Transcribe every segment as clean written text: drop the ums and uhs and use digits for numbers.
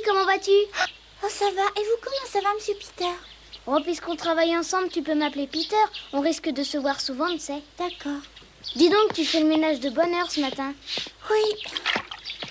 comment vas-tu? Oh, ça va. Et vous, comment ça va, monsieur Peter? Oh, puisqu'on travaille ensemble, tu peux m'appeler Peter. On risque de se voir souvent, tu sais. D'accord. Dis donc, tu fais le ménage de bonne heure ce matin. Oui.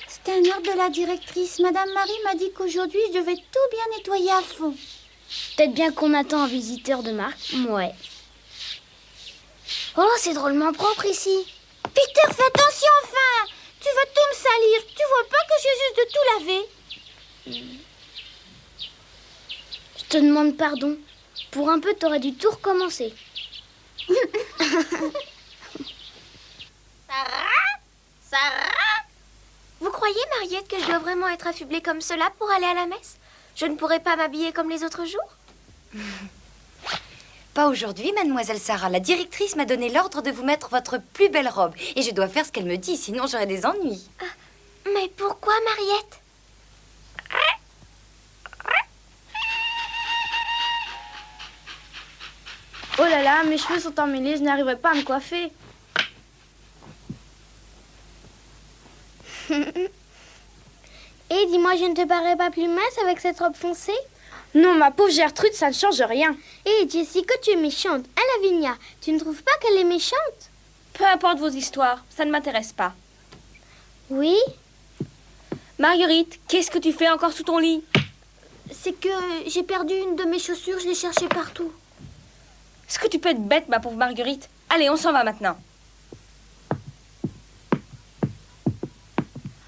C'était un ordre de la directrice. Madame Marie m'a dit qu'aujourd'hui, je devais tout bien nettoyer à fond. Peut-être bien qu'on attend un visiteur de marque. Ouais. Oh, c'est drôlement propre ici. Peter, fais attention enfin. Tu vas tout me salir. Tu vois pas que j'ai juste de tout laver? Je te demande pardon. Pour un peu, t'aurais dû tout recommencer. Sarah? Vous croyez, Mariette, que je dois vraiment être affublée comme cela pour aller à la messe? Je ne pourrais pas m'habiller comme les autres jours? Pas aujourd'hui, mademoiselle Sarah. La directrice m'a donné l'ordre de vous mettre votre plus belle robe. Et je dois faire ce qu'elle me dit, sinon j'aurai des ennuis. Mais pourquoi, Mariette? Oh là là, mes cheveux sont emmêlés, je n'arriverai pas à me coiffer. Et dis-moi, je ne te parais pas plus mince avec cette robe foncée? Non, ma pauvre Gertrude, ça ne change rien. Et Jessica, tu es méchante. Hein, Lavinia, tu ne trouves pas qu'elle est méchante? Peu importe vos histoires, ça ne m'intéresse pas. Oui? Marguerite, qu'est-ce que tu fais encore sous ton lit? C'est que j'ai perdu une de mes chaussures, je l'ai cherchée partout. Est-ce que tu peux être bête, ma pauvre Marguerite? Allez, on s'en va maintenant.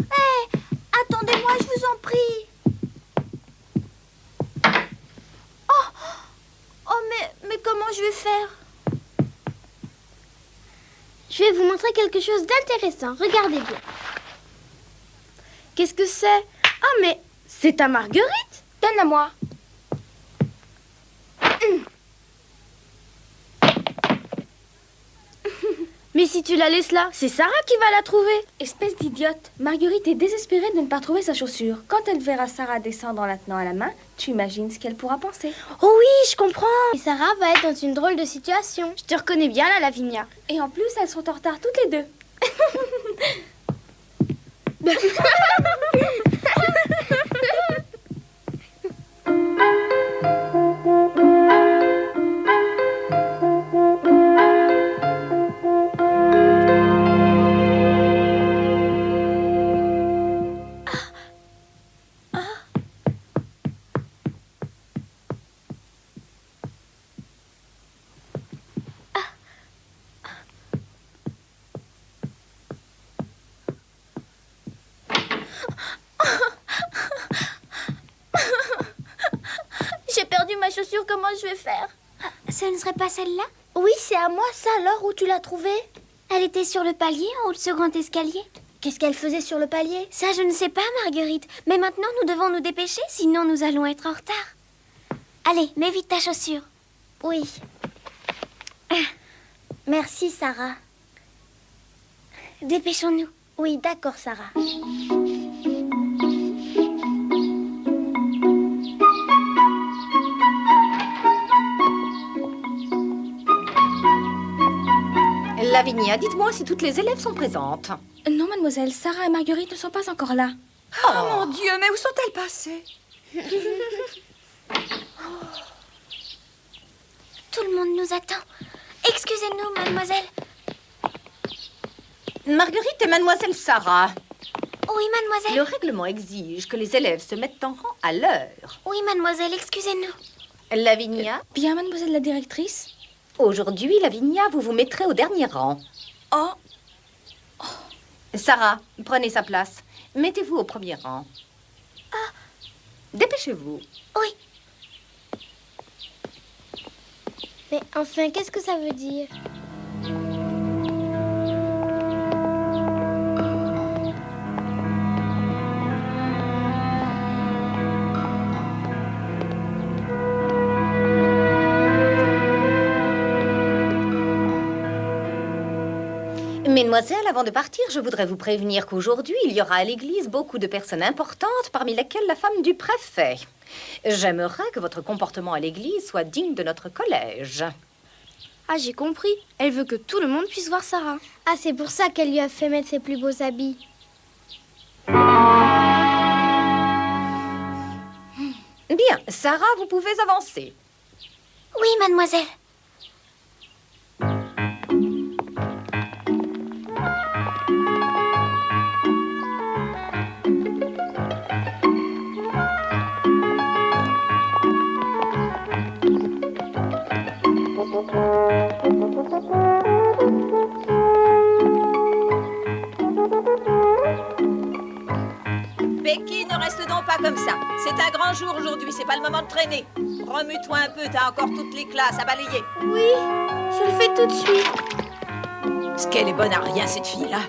Hé, attendez-moi, je vous en prie. Oh, mais comment je vais faire? Je vais vous montrer quelque chose d'intéressant. Regardez bien. Qu'est-ce que c'est? Ah, mais c'est ta Marguerite? Donne-la moi. Mais si tu la laisses là, c'est Sarah qui va la trouver. Espèce d'idiote. Marguerite est désespérée de ne pas trouver sa chaussure. Quand elle verra Sarah descendre en la tenant à la main, tu imagines ce qu'elle pourra penser. Oh oui, je comprends. Et Sarah va être dans une drôle de situation. Je te reconnais bien là, Lavinia. Et en plus, elles sont en retard toutes les deux. J'ai perdu ma chaussure, comment je vais faire? Ce ne serait pas celle-là? Oui, c'est à moi ça, alors où tu l'as trouvée? Elle était sur le palier en haut de ce grand escalier. Qu'est-ce qu'elle faisait sur le palier? Ça, je ne sais pas, Marguerite. Mais maintenant, nous devons nous dépêcher, sinon nous allons être en retard. Allez, mets vite ta chaussure. Oui. Merci, Sarah. Dépêchons-nous. Oui, d'accord, Sarah. Lavinia, dites-moi si toutes les élèves sont présentes. Non, mademoiselle, Sarah et Marguerite ne sont pas encore là. Oh mon Dieu, mais où sont-elles passées? Tout le monde nous attend. Excusez-nous, mademoiselle. Marguerite et mademoiselle Sarah. Oui, mademoiselle. Le règlement exige que les élèves se mettent en rang à l'heure. Oui, mademoiselle, excusez-nous. Lavinia, Bien, mademoiselle la directrice. aujourd'hui, Lavinia, vous vous mettrez au dernier rang. Oh, Sarah, prenez sa place. Mettez-vous au premier rang. Dépêchez-vous. oui. Mais enfin, qu'est-ce que ça veut dire? Mesdemoiselles, avant de partir, je voudrais vous prévenir qu'aujourd'hui, il y aura à l'église beaucoup de personnes importantes, parmi lesquelles la femme du préfet. J'aimerais que votre comportement à l'église soit digne de notre collège. Ah, j'ai compris. Elle veut que tout le monde puisse voir Sarah. Ah, c'est pour ça qu'elle lui a fait mettre ses plus beaux habits. Bien, Sarah, vous pouvez avancer. Oui, mademoiselle. Becky, ne reste donc pas comme ça. C'est un grand jour aujourd'hui, c'est pas le moment de traîner. Remue-toi un peu, t'as encore toutes les classes à balayer. Oui, je le fais tout de suite. Est-ce qu'elle est bonne à rien, cette fille-là?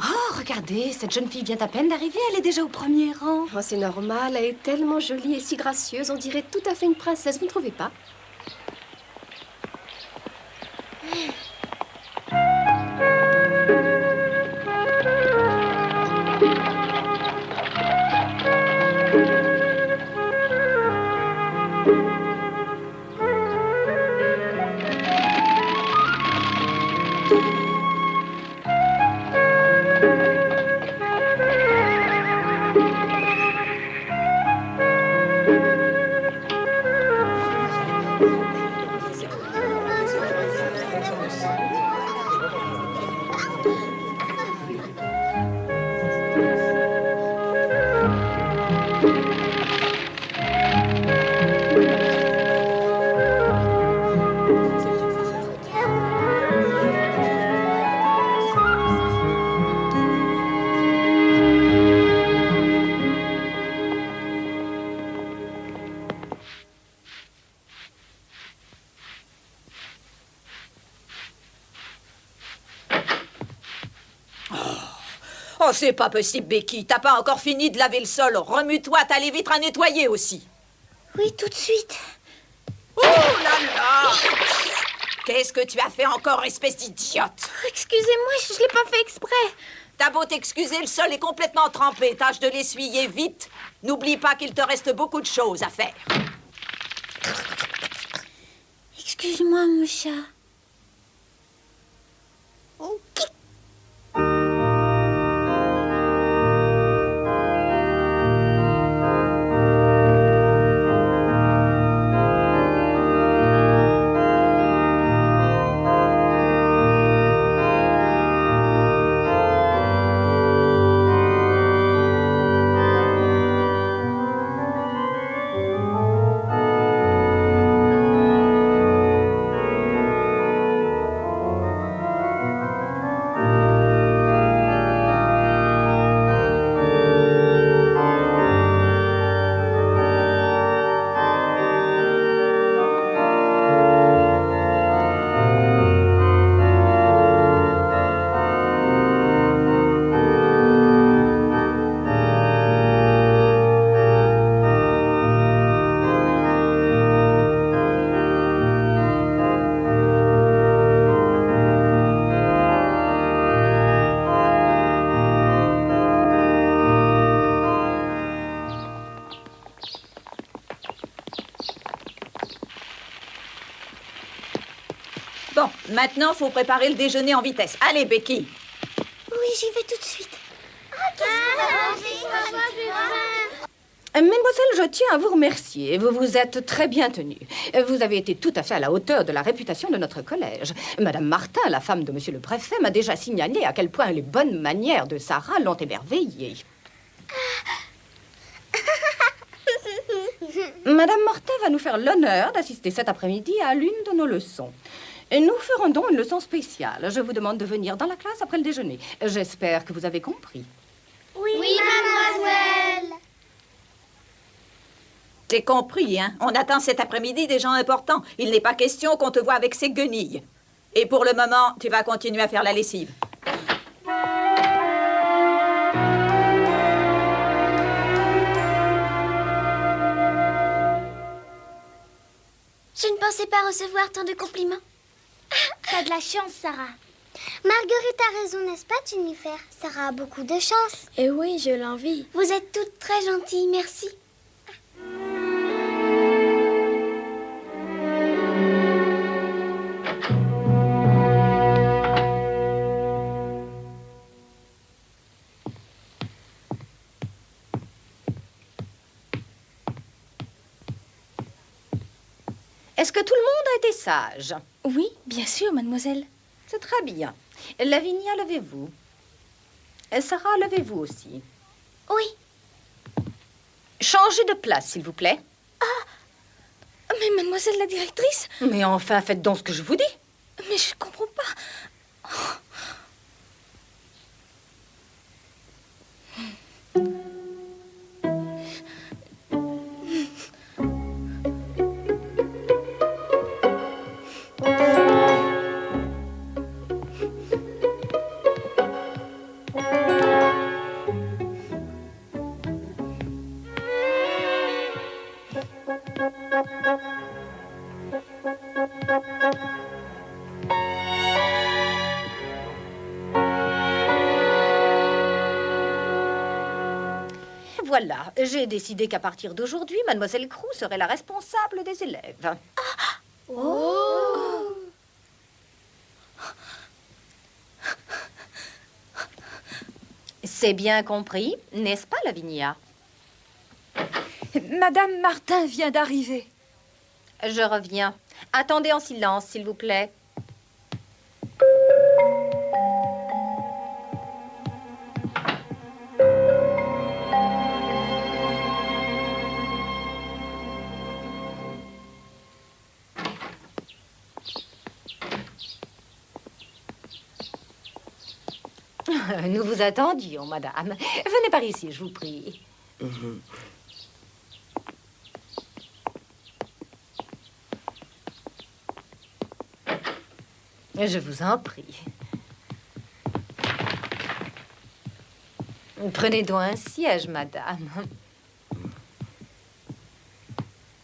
Oh, regardez, cette jeune fille vient à peine d'arriver, elle est déjà au premier rang. Oh, c'est normal, elle est tellement jolie et si gracieuse, on dirait tout à fait une princesse, vous ne trouvez pas? Oh, c'est pas possible, Becky. T'as pas encore fini de laver le sol. Remue-toi, t'as les vitres à nettoyer aussi. Oui, tout de suite. Oh là là! Qu'est-ce que tu as fait encore, espèce d'idiote? Excusez-moi, je l'ai pas fait exprès. T'as beau t'excuser, le sol est complètement trempé. Tâche de l'essuyer vite. N'oublie pas qu'il te reste beaucoup de choses à faire. Excuse-moi, mon chat. Bon, maintenant, faut préparer le déjeuner en vitesse. Allez, Becky. Oui, j'y vais tout de suite. Mademoiselle, je tiens à vous remercier. Vous vous êtes très bien tenue. Vous avez été tout à fait à la hauteur de la réputation de notre collège. Madame Martin, la femme de monsieur le préfet, m'a déjà signalé à quel point les bonnes manières de Sarah l'ont émerveillée. Madame Martin va nous faire l'honneur d'assister cet après-midi à l'une de nos leçons. Nous ferons donc une leçon spéciale. Je vous demande de venir dans la classe après le déjeuner. J'espère que vous avez compris. Oui, mademoiselle. T'es compris, hein? On attend cet après-midi des gens importants. Il n'est pas question qu'on te voie avec ces guenilles. Et pour le moment, tu vas continuer à faire la lessive. Je ne pensais pas recevoir tant de compliments. T'as de la chance, Sarah. Marguerite a raison, n'est-ce pas, Jennifer? Sarah a beaucoup de chance. Et oui, je l'envie. Vous êtes toutes très gentilles, merci. Est-ce que tout le monde a été sage? Oui, bien sûr, mademoiselle. C'est très bien. Lavinia, levez-vous. Sarah, levez-vous aussi. Oui. Changez de place, s'il vous plaît. Mais mademoiselle la directrice, Mais enfin, faites donc ce que je vous dis. mais je comprends pas. Voilà, j'ai décidé qu'à partir d'aujourd'hui, mademoiselle Crew serait la responsable des élèves. C'est bien compris, n'est-ce pas, Lavinia? Madame Martin vient d'arriver. Je reviens. Attendez en silence, s'il vous plaît. Nous vous attendions, madame. Venez par ici, je vous prie. Je vous en prie. Prenez donc un siège, madame.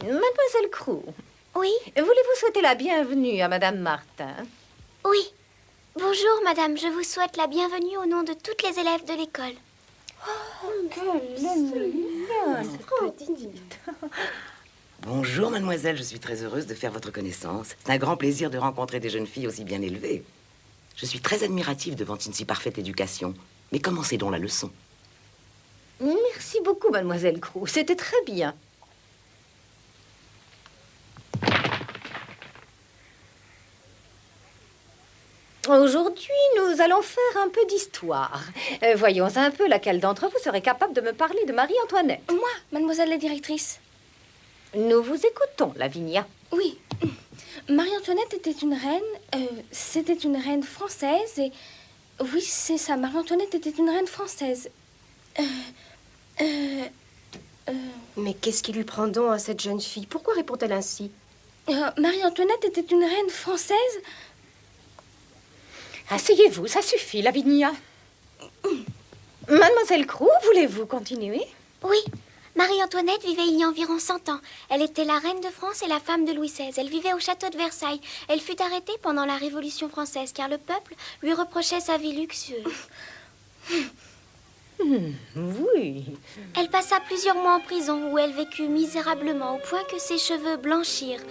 Mademoiselle Crew, Oui, voulez-vous souhaiter la bienvenue à madame Martin? oui. Bonjour, madame. Je vous souhaite la bienvenue au nom de toutes les élèves de l'école. Bonjour, mademoiselle. Je suis très heureuse de faire votre connaissance. C'est un grand plaisir de rencontrer des jeunes filles aussi bien élevées. Je suis très admirative devant une si parfaite éducation. Mais commencez donc la leçon. Merci beaucoup, mademoiselle Crew. C'était très bien. Aujourd'hui, nous allons faire un peu d'histoire. Voyons un peu laquelle d'entre vous serait capable de me parler de Marie-Antoinette. Moi, mademoiselle la directrice. Nous vous écoutons, Lavinia. Oui. Marie-Antoinette était une reine. C'était une reine française et... Oui, c'est ça. Marie-Antoinette était une reine française. Mais qu'est-ce qui lui prend donc à cette jeune fille? Pourquoi répond-elle ainsi? Marie-Antoinette était une reine française. Asseyez-vous, ça suffit, Lavinia. Mademoiselle Crew, voulez-vous continuer? Oui. Marie-Antoinette vivait il y a environ 100 ans. Elle était la reine de France et la femme de Louis XVI. Elle vivait au château de Versailles. Elle fut arrêtée pendant la Révolution française car le peuple lui reprochait sa vie luxueuse. Oui. Elle passa plusieurs mois en prison où elle vécut misérablement au point que ses cheveux blanchirent.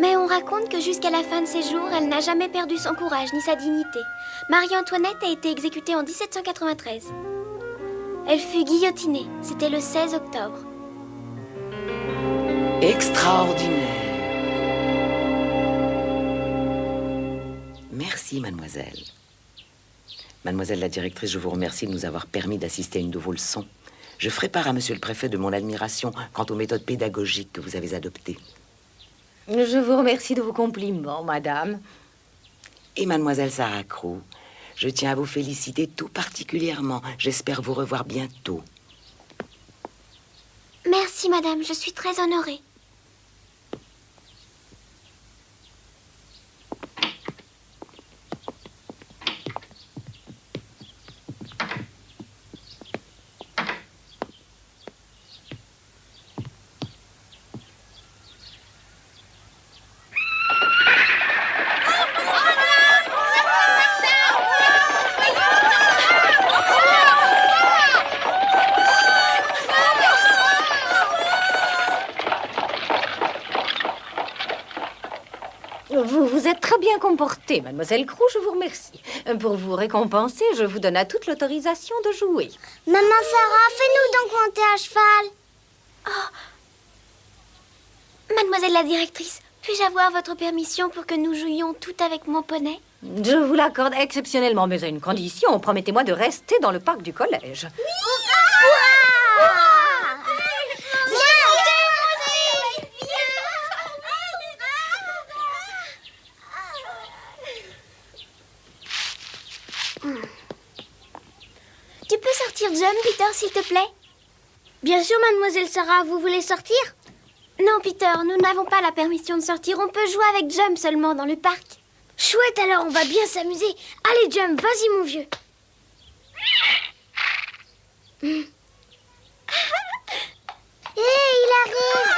Mais on raconte que jusqu'à la fin de ses jours, elle n'a jamais perdu son courage ni sa dignité. Marie-Antoinette a été exécutée en 1793. Elle fut guillotinée. C'était le 16 octobre. Extraordinaire. Merci, mademoiselle. Mademoiselle la directrice, je vous remercie de nous avoir permis d'assister à une de vos leçons. Je ferai part à monsieur le préfet de mon admiration quant aux méthodes pédagogiques que vous avez adoptées. Je vous remercie de vos compliments, madame. Et mademoiselle Sarah Crew, je tiens à vous féliciter tout particulièrement. J'espère vous revoir bientôt. Merci, madame. Je suis très honorée. Vous vous êtes très bien comportée, mademoiselle Crew, je vous remercie. Pour vous récompenser, je vous donne à toute l'autorisation de jouer. Maman Sarah, fais-nous donc monter à cheval. Mademoiselle la directrice, Puis-je avoir votre permission pour que nous jouions tout avec mon poney? Je vous l'accorde exceptionnellement, mais à une condition. Promettez-moi de rester dans le parc du collège. Tu peux sortir Jump, Peter, s'il te plaît? Bien sûr, mademoiselle Sarah, vous voulez sortir? Non, Peter, nous n'avons pas la permission de sortir. On peut jouer avec Jump seulement dans le parc. Chouette, alors on va bien s'amuser. Allez, Jump, vas-y, mon vieux. Hé, il arrive.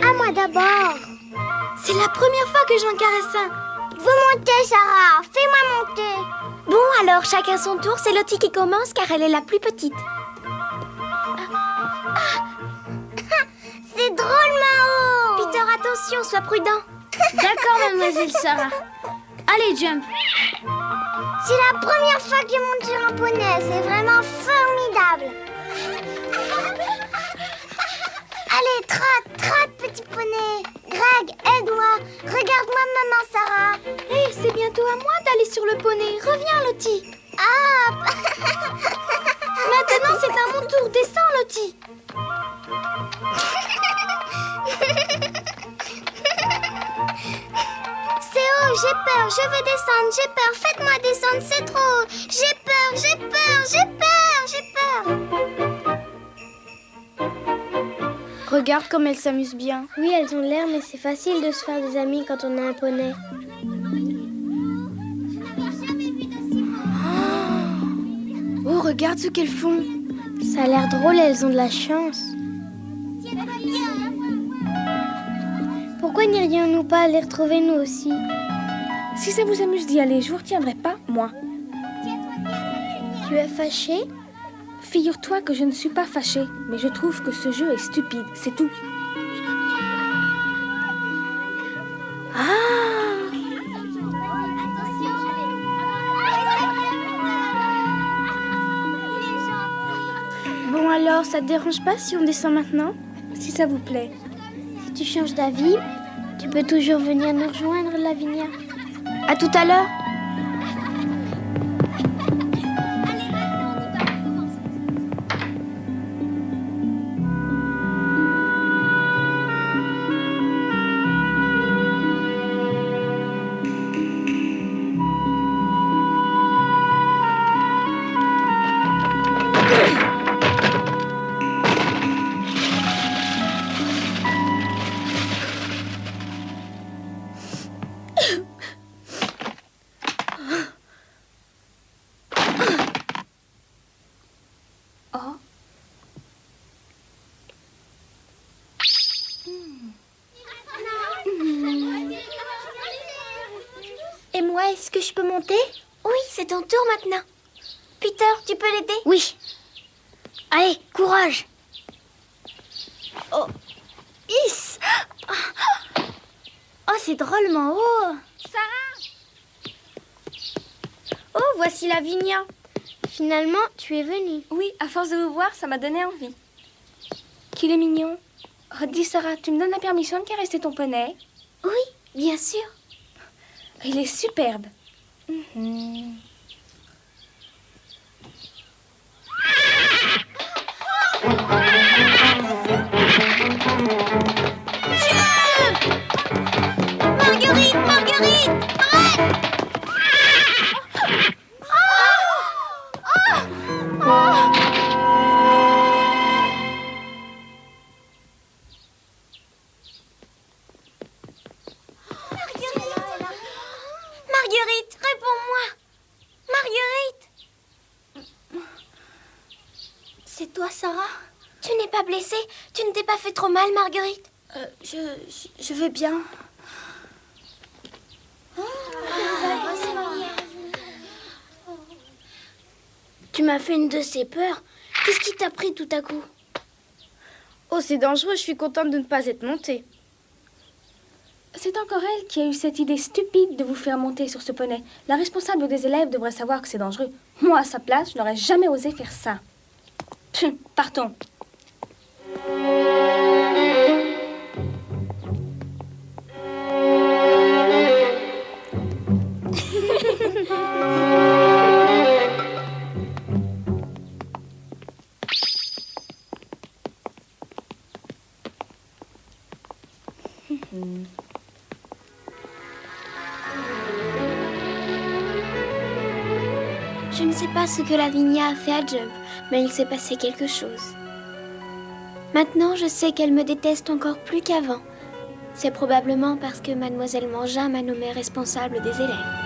À moi d'abord. C'est la première fois que j'en caresse un. Vous montez, Sarah. Fais-moi monter. Bon, alors, chacun son tour. C'est Lottie qui commence car elle est la plus petite. C'est drôlement haut. Peter, attention, sois prudent. D'accord, mademoiselle Sarah. Allez, Jump. C'est la première fois que je monte sur un poney. C'est vraiment formidable. Allez, trotte, trotte, petit poney. Greg, aide-moi. Regarde-moi, maman Sarah. Hé, c'est bientôt à moi d'aller sur le poney. Reviens, Lottie. Ah. Maintenant, c'est à mon tour. Descends, Lottie. C'est haut, j'ai peur, je veux descendre, j'ai peur, faites-moi descendre, c'est trop haut. J'ai peur, j'ai peur, j'ai peur, j'ai peur. Regarde comme elles s'amusent bien. Oui, elles ont l'air, mais c'est facile de se faire des amis quand on a un poney. Oh, regarde ce qu'elles font. Ça a l'air drôle, elles ont de la chance. Pourquoi n'irions-nous pas les retrouver nous aussi? Si ça vous amuse d'y aller, je vous retiendrai pas, moi. Tu es fâchée? Figure-toi que je ne suis pas fâchée, mais je trouve que ce jeu est stupide, c'est tout. Bon alors, ça te dérange pas si on descend maintenant? Si ça vous plaît. Si tu changes d'avis, tu peux toujours venir nous rejoindre, Lavinia. À tout à l'heure. Et moi, est-ce que je peux monter? Oui, c'est ton tour maintenant. Peter, tu peux l'aider? Oui. Allez, courage. Oh, Is. Oh, c'est drôlement haut. Sarah! Oh, voici Lavinia. Finalement, tu es venue. Oui, à force de vous voir, ça m'a donné envie. Qu'il est mignon. Oh, dis Sarah, tu me donnes la permission de caresser ton poney? Oui, bien sûr. Il est superbe. Marguerite, Marguerite, arrête! Marguerite, réponds-moi. Marguerite. C'est toi, Sarah? Tu n'es pas blessée? Tu ne t'es pas fait trop mal, Marguerite? Je vais bien. Tu m'as fait une de ces peurs. Qu'est-ce qui t'a pris tout à coup? Oh, c'est dangereux, je suis contente de ne pas être montée. C'est encore elle qui a eu cette idée stupide de vous faire monter sur ce poney. La responsable des élèves devrait savoir que c'est dangereux. Moi, à sa place, je n'aurais jamais osé faire ça. Partons. Je ne sais pas ce que Lavinia a fait à Jump, mais il s'est passé quelque chose. Maintenant, je sais qu'elle me déteste encore plus qu'avant. C'est probablement parce que Mademoiselle Mangin m'a nommée responsable des élèves.